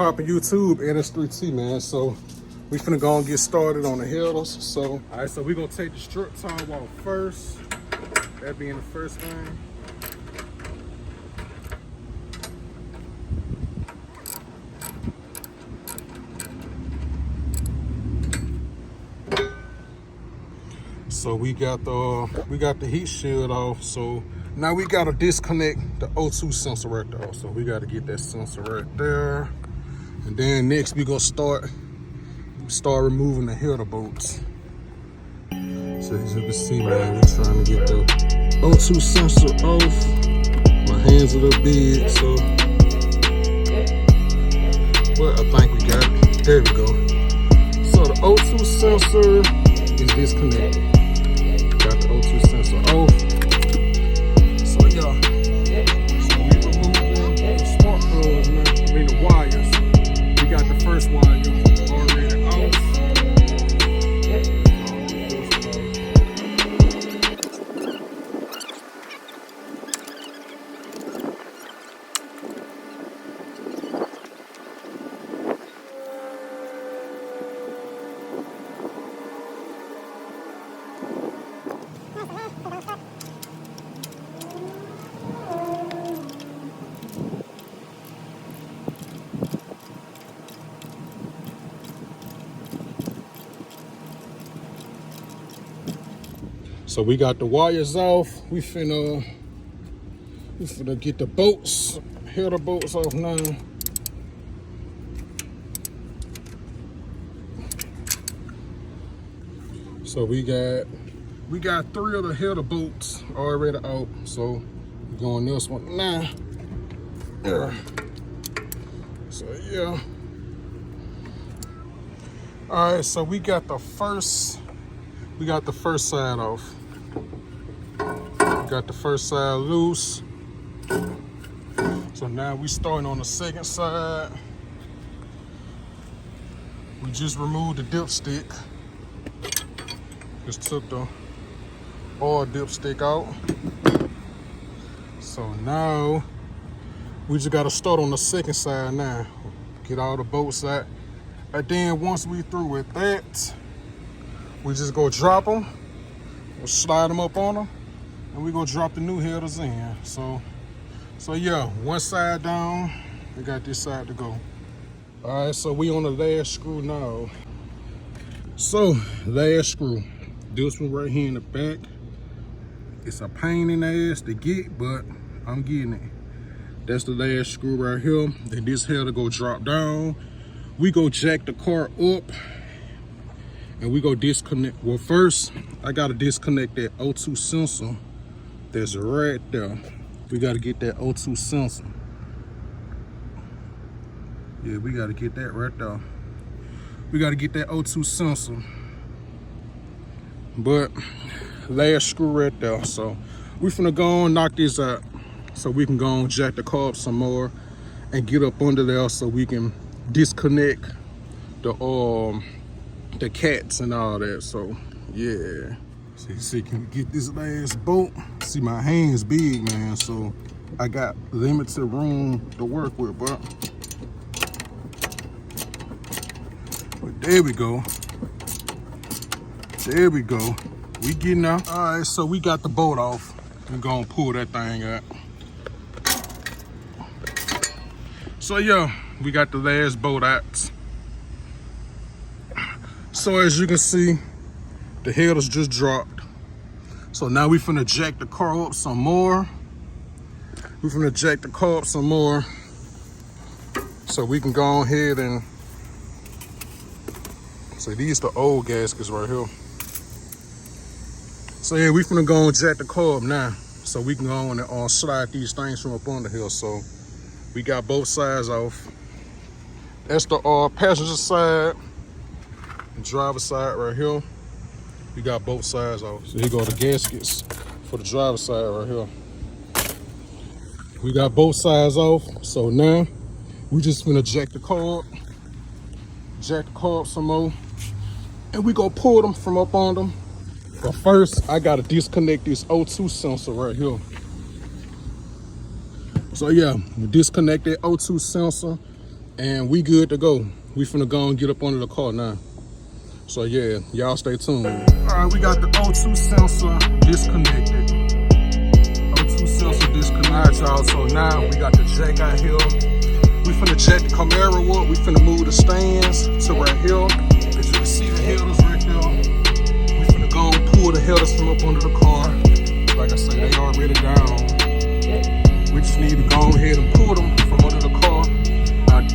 poppin' YouTube? NS3T, man. So we finna go and get started on the headers. So, all right, so we gonna take the strip top off first. That being the first thing. So we got the heat shield off. So now we gotta disconnect the O2 sensor right there. So we gotta get that sensor right there. And then next we gonna start removing the header bolts. So as you can see, man, we're trying to get the O2 sensor off. My hands a little big, so well, I think we got it. There we go. So the O2 sensor is disconnected. Got the O2 sensor off. So yeah, so we removing the spark plugs, man. I mean the wires. We got the first wire already off. So we got the wires off. We finna get the bolts, header bolts off now. So we got 3 of the header bolts already out. So we're going this one now. So yeah. All right, so we got the first side off. Got the first side loose. So now we starting on the second side. We just removed the dipstick. Just took the oil dipstick out. So now we just gotta start on the second side now. Get all the bolts out. And then once we through with that, we just go drop them. We'll slide them up on them. And we gonna drop the new headers in. So yeah, one side down, we got this side to go. All right, so we on the last screw now. So last screw, this one right here in the back. It's a pain in the ass to get, but I'm getting it. That's the last screw right here. Then this header go drop down. We go jack the car up. And we go disconnect. Well, first, I gotta disconnect that O2 sensor that's right there. We gotta get that O2 sensor. Yeah, we gotta get that right there. We gotta get that O2 sensor. But last screw right there. So we finna go and knock this out so we can go and jack the car up some more and get up under there so we can disconnect the cats and all that. So yeah, so you see, can we get this last bolt? See, my hands big, man, so I got limited room to work with, but there we go. There we go. We getting out. All right, so we got the bolt off. We're gonna pull that thing out. So yeah, we got the last bolt out. So as you can see, the headers just dropped. So now we finna jack the car up some more. So we can go ahead and, so these the old gaskets right here. So yeah, we finna go and jack the car up now. So we can go on and slide these things from up under here. So we got both sides off. That's the passenger side. Driver side right here. We got both sides off. So here go the gaskets for the driver side right here. We got both sides off. So now we just gonna jack the car up some more, and we gonna pull them from up on them. But first I gotta disconnect this O2 sensor right here. So yeah, we disconnect that O2 sensor. and we good to go. We finna go and get up under the car now. So yeah, y'all stay tuned. All right, we got the O2 sensor disconnected. O2 sensor disconnected. All right, y'all, so now we got the jack out here. We finna jack the Camaro up. We finna move the stands to right here. As you can see the headers right there. We finna go and pull the headers from up under the car. Like I said, they already down. We just need to go ahead and pull them from under the car.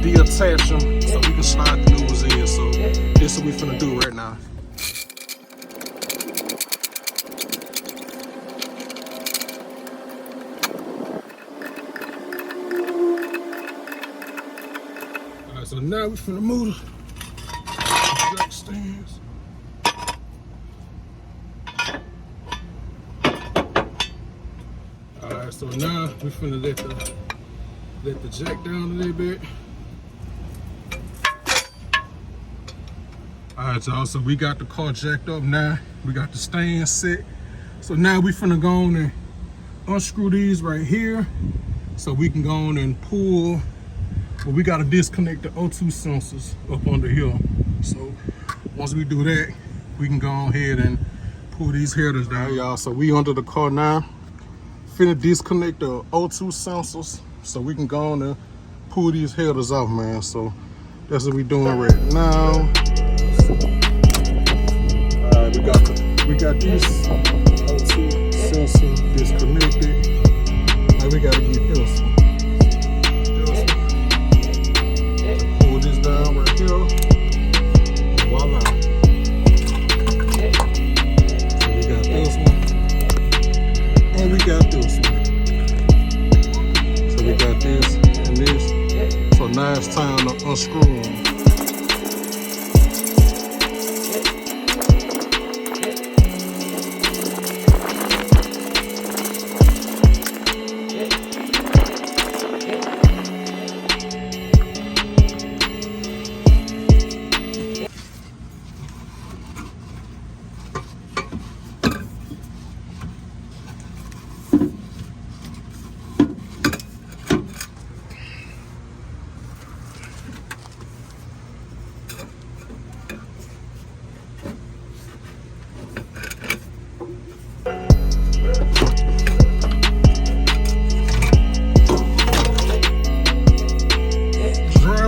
Deattach them so we can slide the new ones in. So this is what we finna do right now. Alright, so now we finna move the jack stands. Alright, so now we finna let the jack down a little bit. Alright, y'all, so we got the car jacked up now. We got the stand set. So now we finna go on and unscrew these right here so we can go on and pull. But we gotta disconnect the O2 sensors up under here. So once we do that, we can go ahead and pull these headers down, y'all. So we under the car now. Finna disconnect the O2 sensors so we can go on and pull these headers off, man. So that's what we doing right now. Alright, we got these O2 sensors disconnected. Now we gotta get this one. Pull this down right here. Voila. So we got this one. And we got this one. So we got this and this. So now it's time to unscrew them.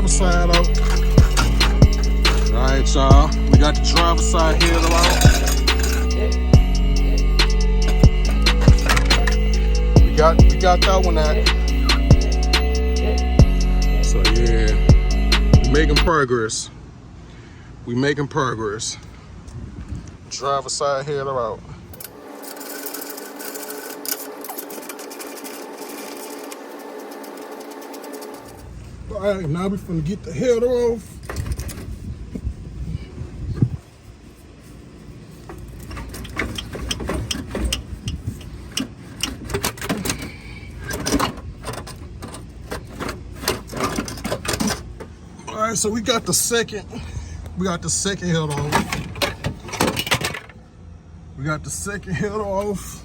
Side out. Alright, y'all. We got the driver's side header out. We got that one out. So yeah, we making progress. We making progress. Driver's side header out. Alright, now we finna get the header off. Alright, so we got the second header off. We got the second header off.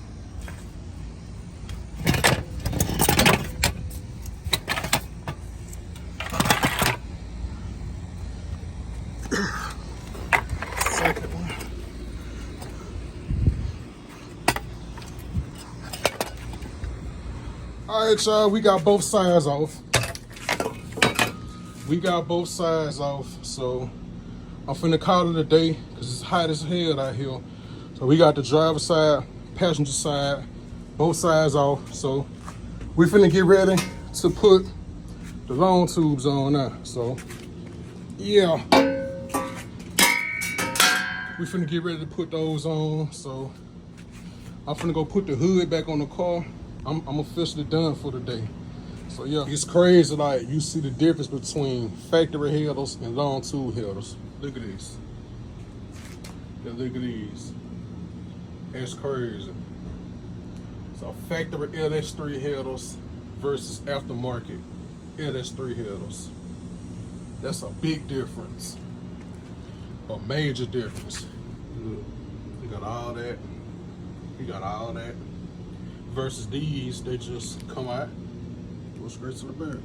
All right, y'all, we got both sides off. So I'm finna call it a day because it's hot as hell out here. So we got the driver's side, passenger side, both sides off. So we finna get ready to put the long tubes on now. So yeah, we finna get ready to put those on. So I'm finna go put the hood back on the car. I'm officially done for the day. So yeah, it's crazy, like you see the difference between factory headers and long tube headers. Look at this. Yeah, look at these. It's crazy. So factory LS3 headers versus aftermarket LS3 headers. That's a big difference. A major difference. Look, you got all that. You got all that. Versus these, they just come out, go straight to the back.